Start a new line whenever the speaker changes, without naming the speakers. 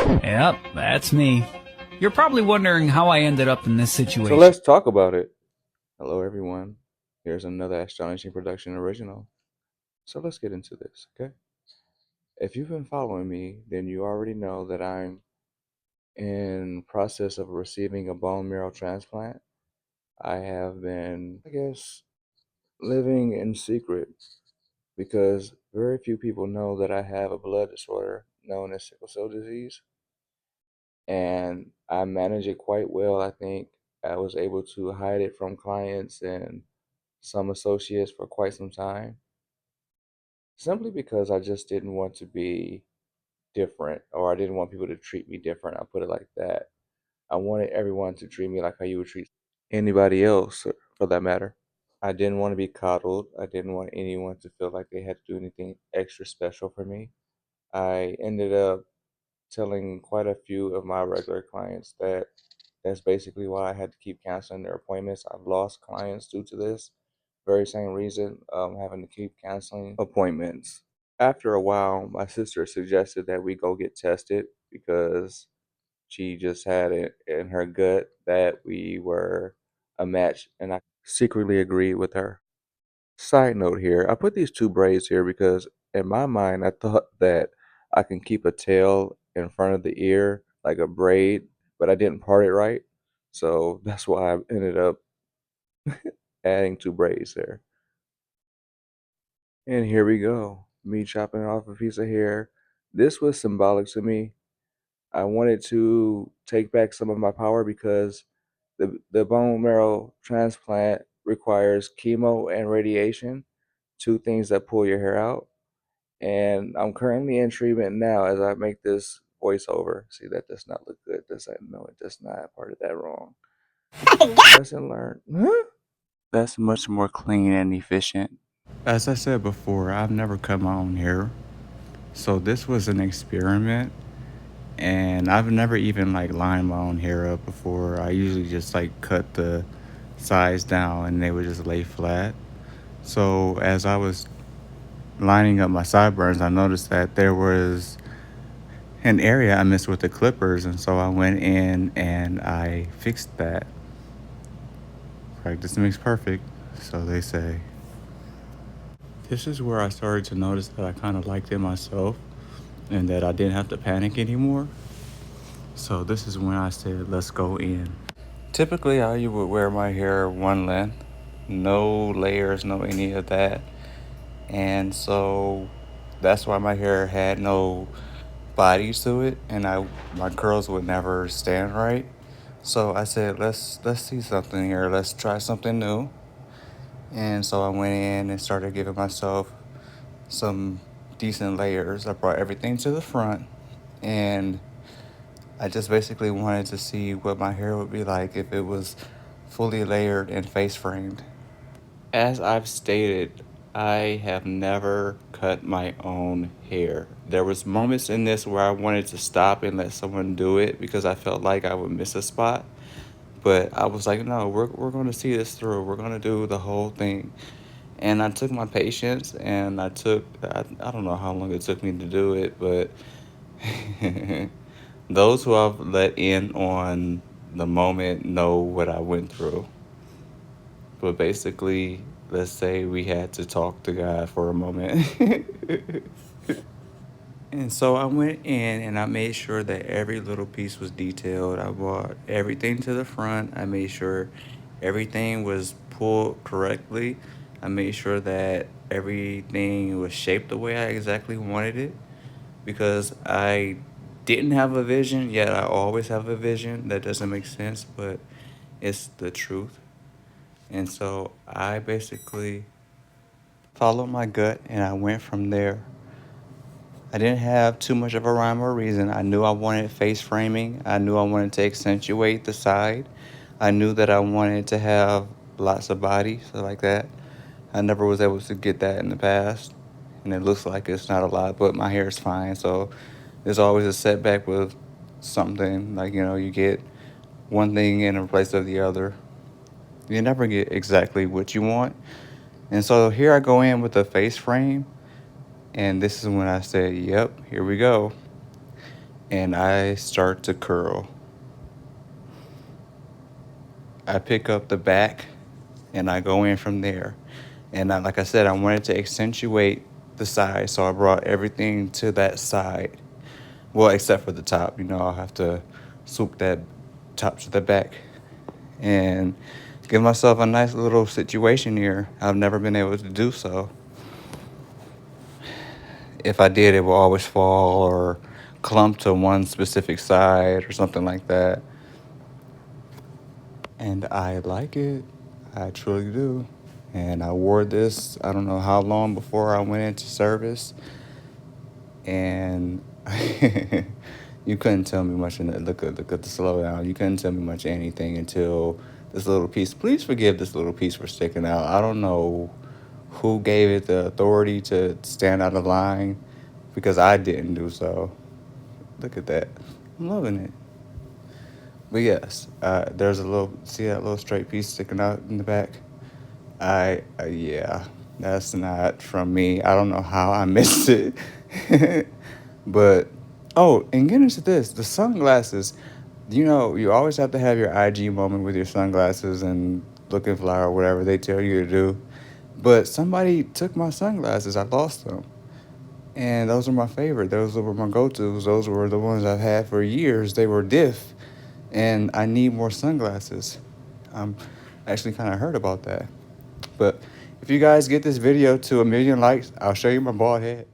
Yep, that's me. You're probably wondering how I ended up in this
So
situation.
let's talk about it. Hello, everyone. Here's another Astonishing Production original. So let's get into this, okay? If you've been following me, then you already know that I'm in process of receiving a bone marrow transplant. I have been, I guess, living in secret because very few people know that I have a blood disorder known as sickle cell disease, and I manage it quite well. I think I was able to hide it from clients and some associates for quite some time, simply because I just didn't want to be different, or I didn't want people to treat me different. I'll put it like that. I wanted everyone to treat me like how you would treat anybody else, for that matter. I didn't want to be coddled. I didn't want anyone to feel like they had to do anything extra special for me. I ended up telling quite a few of my regular clients that that's basically why I had to keep canceling their appointments. I've lost clients due to this very same reason, having to keep canceling appointments. After a while, my sister suggested that we go get tested because she just had it in her gut that we were a match, and I secretly agreed with her. Side note here, I put these two braids here because in my mind I thought that I can keep a tail in front of the ear like a braid, but I didn't part it right. So that's why I ended up adding two braids there. And here we go. Me chopping off a piece of hair. This was symbolic to me. I wanted to take back some of my power because the bone marrow transplant requires chemo and radiation, two things that pull your hair out. And I'm currently in treatment now as I make this voiceover. See, that does not look good, does that? No, it does not. Part of that wrong. Lesson learned. Huh? That's much more clean and efficient. As I said before, I've never cut my own hair. So this was an experiment, and I've never even like lined my own hair up before. I usually just like cut the sides down and they would just lay flat. So as I was lining up my sideburns, I noticed that there was an area I missed with the clippers, and so I went in and I fixed that. Practice makes perfect, so they say. This is where I started to notice that I kind of liked it myself and that I didn't have to panic anymore. So this is when I said, let's go in. Typically, I would wear my hair one length, no layers, no any of that. And so that's why my hair had no body to it, and my curls would never stand right. So I said, let's see something here. Let's try something new. And so I went in and started giving myself some decent layers. I brought everything to the front, and I just basically wanted to see what my hair would be like if it was fully layered and face framed. As I've stated, I have never cut my own hair. There was moments in this where I wanted to stop and let someone do it because I felt like I would miss a spot. But I was like, no, we're going to see this through. We're going to do the whole thing. And I took my patience and I don't know how long it took me to do it, but those who I've let in on the moment know what I went through. But basically, let's say we had to talk to God for a moment. And so I went in and I made sure that every little piece was detailed. I brought everything to the front. I made sure everything was pulled correctly. I made sure that everything was shaped the way I exactly wanted it because I didn't have a vision, yet I always have a vision. That doesn't make sense, but it's the truth. And so I basically followed my gut and I went from there. I didn't have too much of a rhyme or reason. I knew I wanted face framing. I knew I wanted to accentuate the side. I knew that I wanted to have lots of body, so like that. I never was able to get that in the past. And it looks like it's not a lot, but my hair is fine. So there's always a setback with something. Like, you get one thing in place of the other. You never get exactly what you want. And so here I go in with a face frame. And this is when I said, yep, here we go. and I start to curl. I pick up the back and I go in from there. And like I said, I wanted to accentuate the side, so I brought everything to that side. Well, except for the top. I'll have to swoop that top to the back and give myself a nice little situation here. I've never been able to do so. If I did, it will always fall or clump to one specific side or something like that. And I like it. I truly do. And I wore this, I don't know how long before I went into service. And you couldn't tell me much. Look at the slowdown. You couldn't tell me much of anything until this little piece. Please forgive this little piece for sticking out. I don't know who gave it the authority to stand out of line, because I didn't do so. Look at that. I'm loving it. But yes, there's a little, see that little straight piece sticking out in the back? Yeah, that's not from me. I don't know how I missed it. But, oh, and get into this, the sunglasses. You always have to have your IG moment with your sunglasses and looking fly or whatever they tell you to do. But somebody took my sunglasses. I lost them. And those are my favorite. Those were my go-tos. Those were the ones I've had for years. They were diff. And I need more sunglasses. I'm actually kind of hurt about that. But if you guys get this video to 1 million likes, I'll show you my bald head.